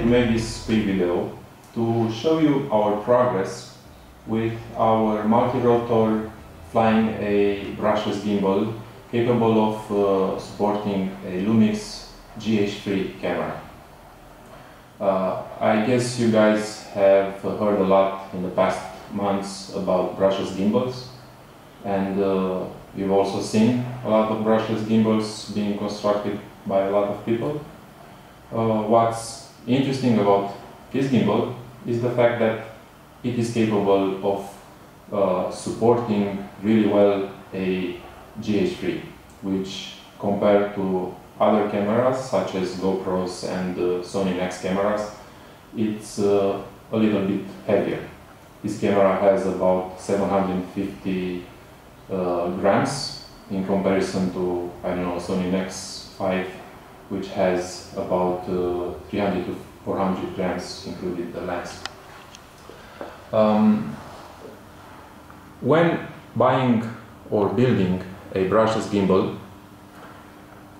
made this quick video to show you our progress with our multirotor flying a brushless gimbal capable of supporting a Lumix GH3 camera. I guess you guys have heard a lot in the past months about brushless gimbals, and you've also seen a lot of brushless gimbals being constructed by a lot of people. What's interesting about this gimbal is the fact that it is capable of supporting really well a GH3, which compared to other cameras such as GoPros and Sony NEX cameras, it's a little bit heavier. This camera has about 750 grams in comparison to, I don't know, Sony NEX 5, which has about 300 to 400 grams including the lens. When buying or building a brushless gimbal,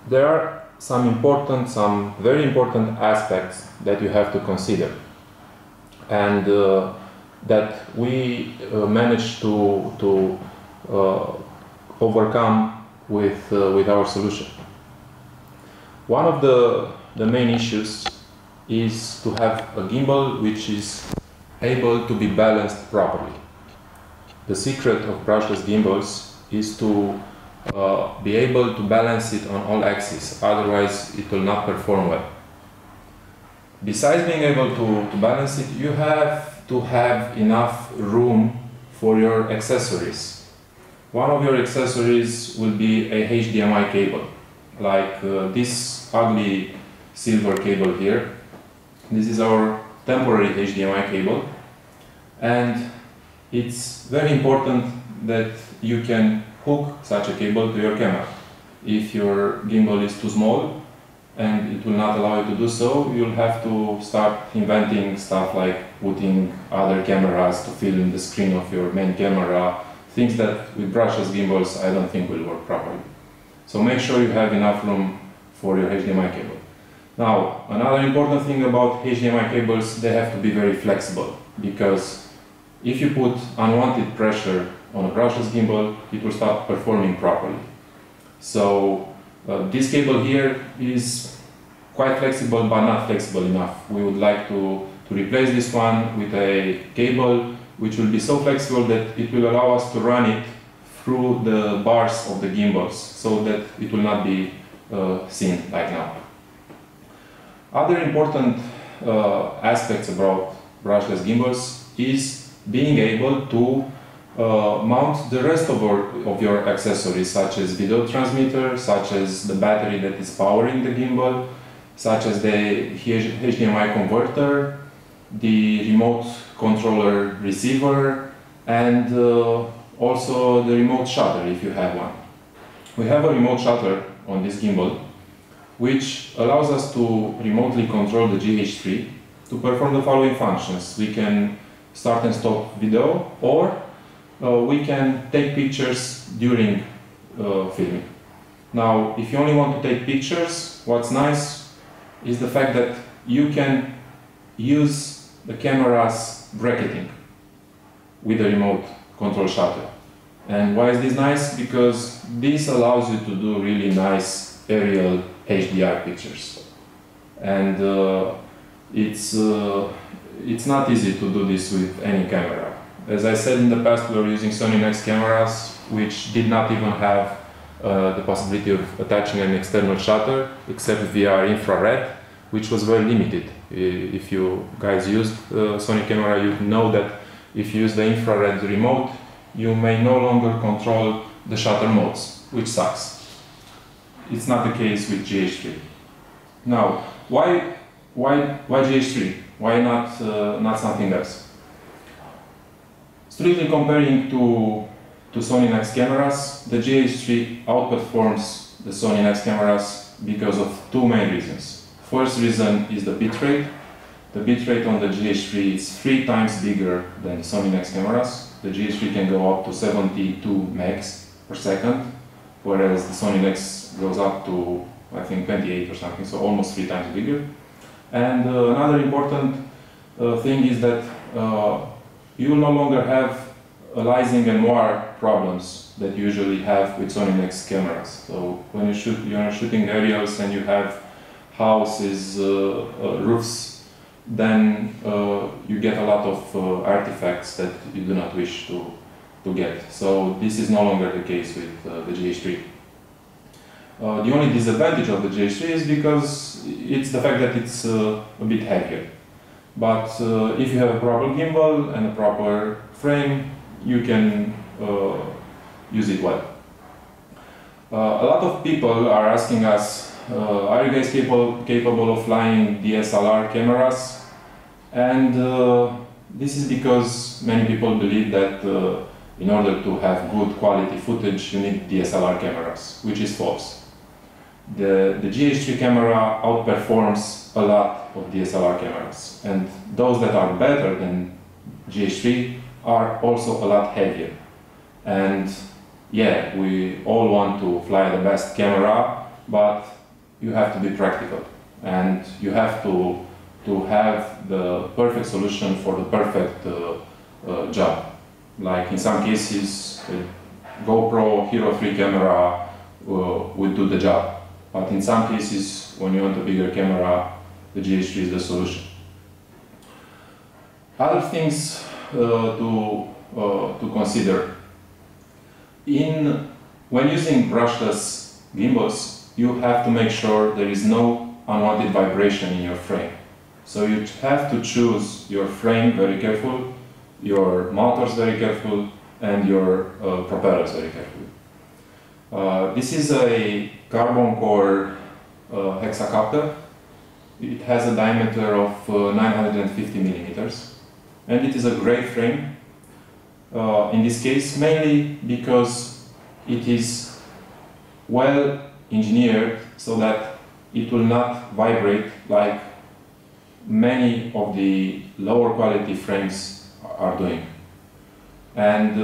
there are some very important aspects that you have to consider, and that we managed to overcome with our solution. One of the main issues is to have a gimbal which is able to be balanced properly. The secret of brushless gimbals is to be able to balance it on all axes, otherwise it will not perform well. Besides being able to balance it, you have to have enough room for your accessories. One of your accessories will be a HDMI cable, like this ugly silver cable here. This is our temporary HDMI cable, and it's very important that you can hook such a cable to your camera. If your gimbal is too small and it will not allow you to do so, you'll have to start inventing stuff like putting other cameras to fill in the screen of your main camera, things that with brushless gimbals I don't think will work properly. So make sure you have enough room for your HDMI cable. Now, another important thing about HDMI cables, they have to be very flexible, because if you put unwanted pressure on a brushless gimbal, it will stop performing properly. So this cable here is quite flexible, but not flexible enough. We would like to replace this one with a cable which will be so flexible that it will allow us to run it through the bars of the gimbals, so that it will not be seen like now. Other important aspects about brushless gimbals is being able to mount the rest of your accessories, such as video transmitter, such as the battery that is powering the gimbal, such as the HDMI converter, the remote controller receiver, and also the remote shutter if you have one. We have a remote shutter on this gimbal, which allows us to remotely control the GH3 to perform the following functions. We can start and stop video, or we can take pictures during filming. Now, if you only want to take pictures, what's nice is the fact that you can use the camera's bracketing with the remote control shutter. And why is this nice? Because this allows you to do really nice aerial HDR pictures. And it's not easy to do this with any camera. As I said in the past, we were using Sony NEX cameras which did not even have the possibility of attaching an external shutter except via infrared, which was very limited. If you guys used Sony camera, you know that if you use the infrared remote, you may no longer control the shutter modes, which sucks. It's not the case with GH3. Now, why GH3? Why not something else? Strictly comparing to Sony NEX cameras, the GH3 outperforms the Sony NEX cameras because of two main reasons. First reason is the bitrate. The bitrate on the GH3 is 3 times bigger than Sony NEX cameras. The GH3 can go up to 72 megs per second, whereas the Sony NEX goes up to, I think, 28 or something, so almost 3 times bigger. And another important thing is that you will no longer have aliasing and noir problems that you usually have with Sony NEX cameras. So when you're shooting aerials and you have houses, roofs, then you get a lot of artifacts that you do not wish to get. So this is no longer the case with the GH3. The only disadvantage of the GH3 is because it's the fact that it's a bit heavier. But if you have a proper gimbal and a proper frame, you can use it well. A lot of people are asking us, are you guys capable of flying DSLR cameras? And this is because many people believe that in order to have good quality footage, you need DSLR cameras, which is false. The GH3 camera outperforms a lot of DSLR cameras, and those that are better than GH3 are also a lot heavier. And yeah, we all want to fly the best camera, but you have to be practical, and you have to have the perfect solution for the perfect job. Like in some cases, a GoPro Hero 3 camera will do the job. But in some cases, when you want a bigger camera, the GH3 is the solution. Other things to consider. When using brushless gimbals, you have to make sure there is no unwanted vibration in your frame. So you have to choose your frame very careful, your motors very careful, and your propellers very carefully. This is a CarbonCore Hexa copter. It has a diameter of 950 millimeters, and it is a great frame in this case, mainly because it is well engineered so that it will not vibrate like many of the lower quality frames are doing. And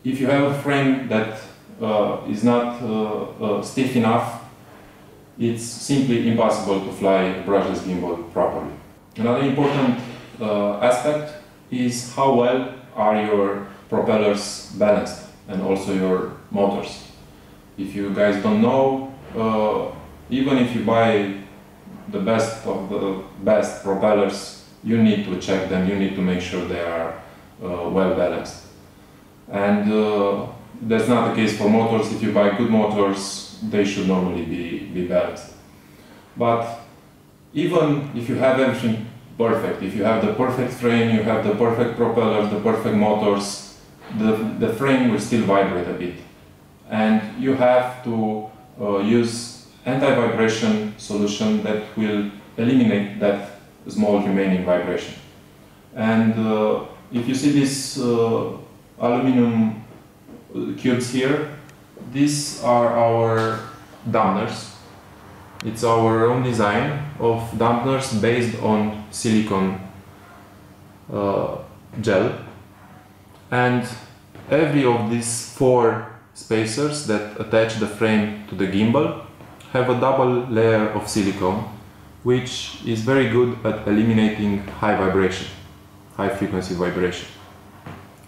if you have a frame that is not stiff enough, it's simply impossible to fly a brushless gimbal properly. Another important aspect is how well are your propellers balanced, and also your motors. If you guys don't know, even if you buy the best of the best propellers, you need to check them, you need to make sure they are well balanced. And that's not the case for motors. If you buy good motors, they should normally be balanced. But even if you have everything perfect, if you have the perfect frame, you have the perfect propellers, the perfect motors, the frame will still vibrate a bit. And you have to use anti-vibration solution that will eliminate that small remaining vibration. And if you see these aluminum cubes here, these are our dampeners. It's our own design of dampeners based on silicone gel. And every of these 4 spacers that attach the frame to the gimbal have a double layer of silicone, which is very good at eliminating high vibration, high frequency vibration,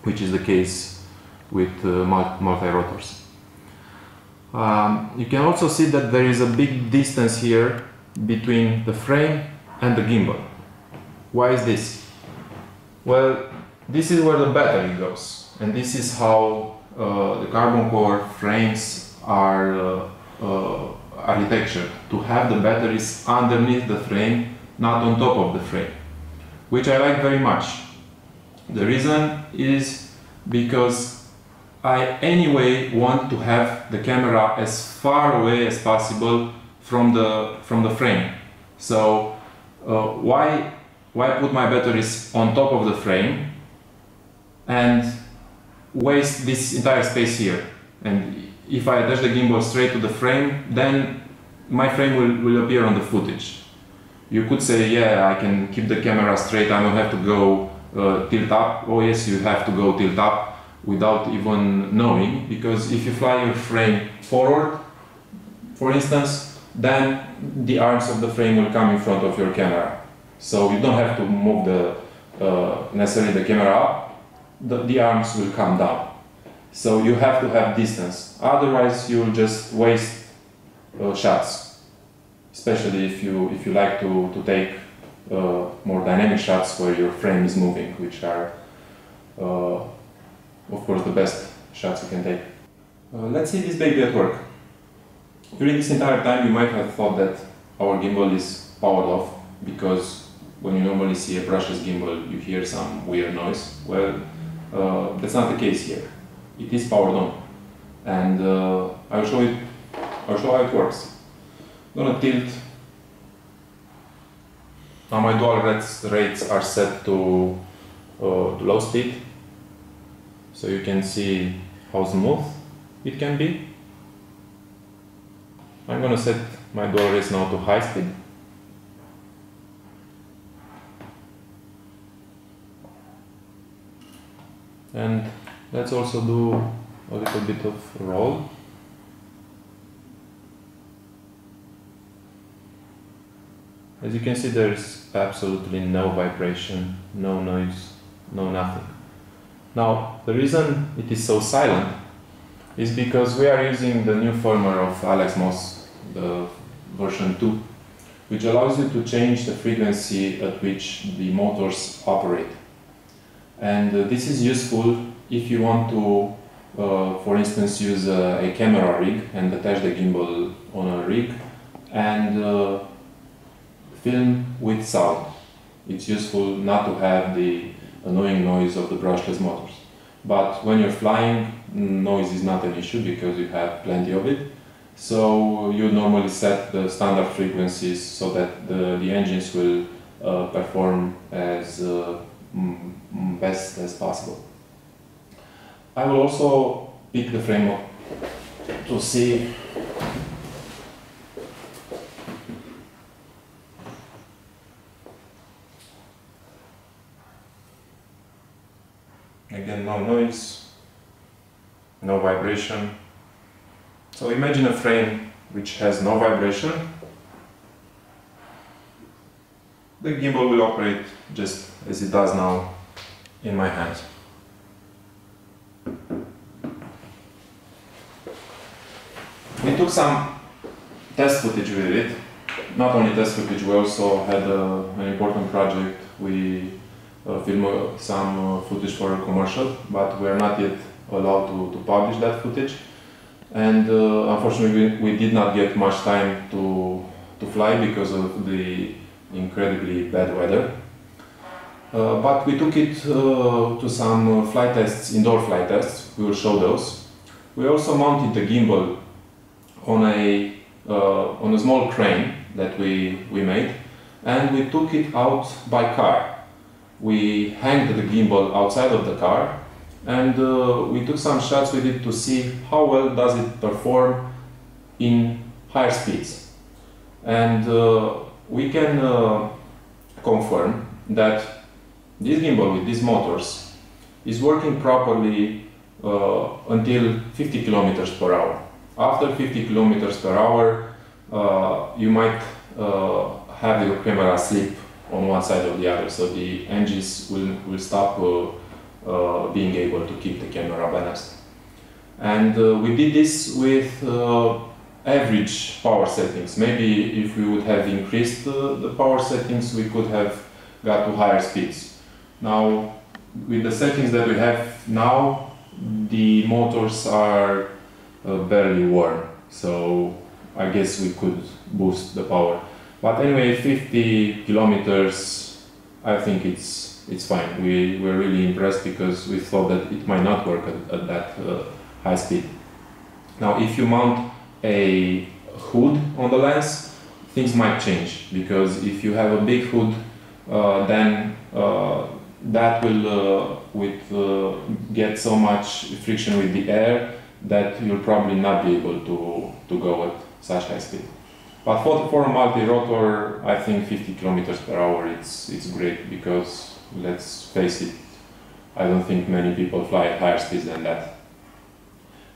which is the case with multirotors. You can also see that there is a big distance here between the frame and the gimbal. Why is this? Well, this is where the battery goes, and this is how the CarbonCore frames are architectured, to have the batteries underneath the frame, not on top of the frame, which I like very much. The reason is because I anyway want to have the camera as far away as possible from the frame. So why put my batteries on top of the frame and waste this entire space here? And if I attach the gimbal straight to the frame, then my frame will appear on the footage. You could say, yeah, I can keep the camera straight, I don't have to go tilt up. Oh yes, you have to go tilt up without even knowing, because if you fly your frame forward, for instance, then the arms of the frame will come in front of your camera. So you don't have to move necessarily the camera up, the arms will come down. So you have to have distance, otherwise you'll just waste shots, especially if you like to take more dynamic shots where your frame is moving, which are of course the best shots you can take. Let's see this baby at work. During this entire time you might have thought that our gimbal is powered off, because when you normally see a brushless gimbal you hear some weird noise. Well, that's not the case here. It is powered on, and I'll show how it works. I'm gonna tilt. Now my dual rates are set to low speed, so you can see how smooth it can be. I'm gonna set my dual rates now to high speed. And let's also do a little bit of roll. As you can see, there is absolutely no vibration, no noise, no nothing. Now, the reason it is so silent is because we are using the new firmware of Alex Moss, the version 2, which allows you to change the frequency at which the motors operate. And this is useful if you want to, for instance, use a camera rig and attach the gimbal on a rig and film with sound. It's useful not to have the annoying noise of the brushless motors. But when you're flying, noise is not an issue because you have plenty of it. So you normally set the standard frequencies so that the engines will perform as best as possible. I will also pick the frame up to see again, no noise, no vibration. So imagine a frame which has no vibration. The gimbal will operate just as it does now in my hands. We took some test footage with it. Not only test footage, we also had an important project. We filmed some footage for a commercial, but we are not yet allowed to publish that footage. And unfortunately we did not get much time to fly because of the incredibly bad weather. But we took it to some flight tests, indoor flight tests. We will show those. We also mounted the gimbal on a small crane that we made, and we took it out by car. We hanged the gimbal outside of the car, and we took some shots with it to see how well does it perform in higher speeds. And we can confirm that this gimbal with these motors is working properly until 50 kilometers per hour. After 50 kilometers per hour, you might have your camera slip on one side or the other, so the engines will stop being able to keep the camera balanced. And we did this with average power settings. Maybe if we would have increased the power settings, we could have got to higher speeds. Now, with the settings that we have now, the motors are barely warm, so I guess we could boost the power. But anyway, 50 kilometers, I think it's fine. We were really impressed because we thought that it might not work at that high speed. Now, if you mount a hood on the lens, things might change, because if you have a big hood, then that will get so much friction with the air that you'll probably not be able to go at such high speed. But for a multi-rotor, I think 50 kilometers per hour it's great, because let's face it, I don't think many people fly at higher speeds than that.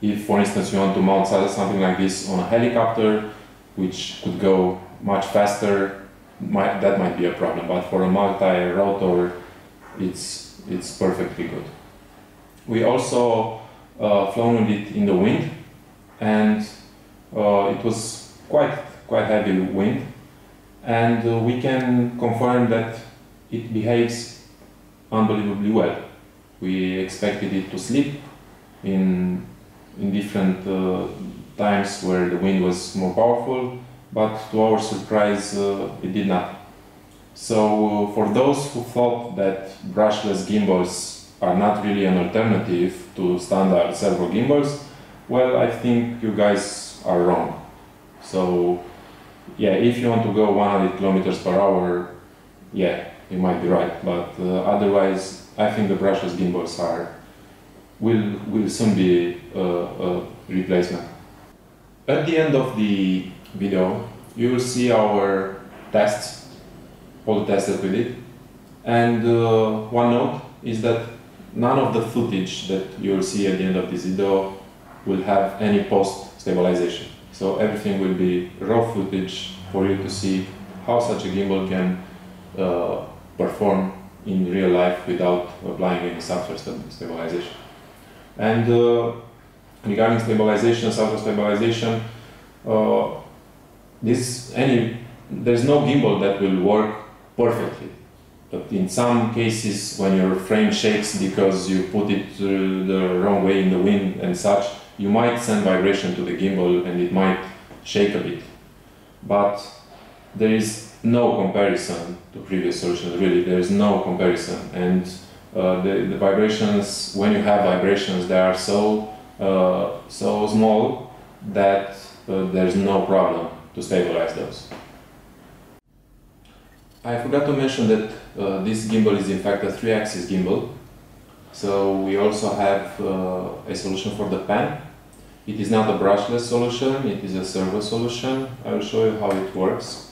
If, for instance, you want to mount something like this on a helicopter, which could go much faster, that might be a problem, but for a multi-rotor it's perfectly good. We also flown with it in the wind, and it was quite heavy wind, and we can confirm that it behaves unbelievably well. We expected it to slip in different times where the wind was more powerful, but to our surprise it did not. So for those who thought that brushless gimbals are not really an alternative to standard servo gimbals, well, I think you guys are wrong. So yeah, if you want to go 100 kilometers per hour, yeah, you might be right, but otherwise I think the brushless gimbals will soon be a replacement. At the end of the video you will see our tests, all the tests that we did, and one note is that none of the footage that you will see at the end of this video will have any post-stabilization. So everything will be raw footage for you to see how such a gimbal can perform in real life without applying any software stabilization. And regarding stabilization, software stabilization, there's no gimbal that will work perfectly. But in some cases, when your frame shakes because you put it the wrong way in the wind and such, you might send vibration to the gimbal and it might shake a bit. But there is no comparison to previous solutions, really, there is no comparison. And the vibrations, when you have vibrations, they are so small that there's no problem to stabilize those. I forgot to mention that this gimbal is in fact a 3-axis gimbal. So we also have a solution for the pan. It is not a brushless solution, it is a servo solution. I will show you how it works.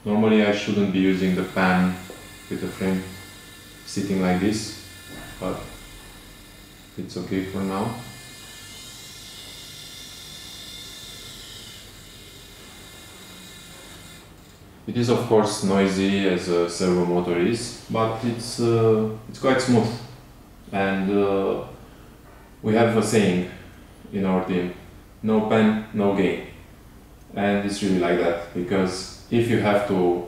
Normally I shouldn't be using the pan with the frame sitting like this, but it's okay for now. It is of course noisy as a servo motor is, but it's quite smooth. And we have a saying in our team: no pen, no gain. And it's really like that, because if you have to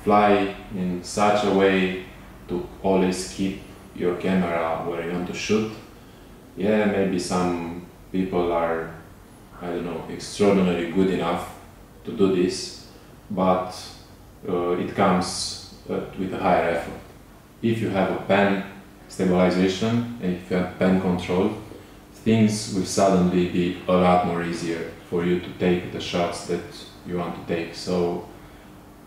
fly in such a way to always keep your camera where you want to shoot, yeah, maybe some people are, I don't know, extraordinarily good enough to do this, but it comes with a higher effort. If you have a pen stabilization and if you have pen control, things will suddenly be a lot more easier for you to take the shots that you want to take. So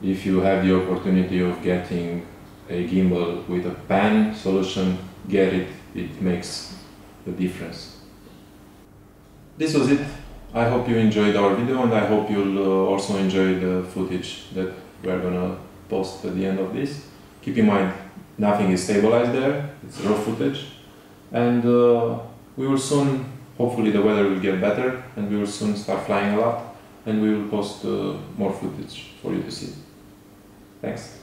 if you have the opportunity of getting a gimbal with a pan solution, get it, it makes the difference. This was it. I hope you enjoyed our video, and I hope you'll also enjoy the footage that we're gonna post at the end of this. Keep in mind, nothing is stabilized there, it's raw footage, and we will soon, hopefully the weather will get better, and we will soon start flying a lot, and we will post more footage for you to see. Thanks.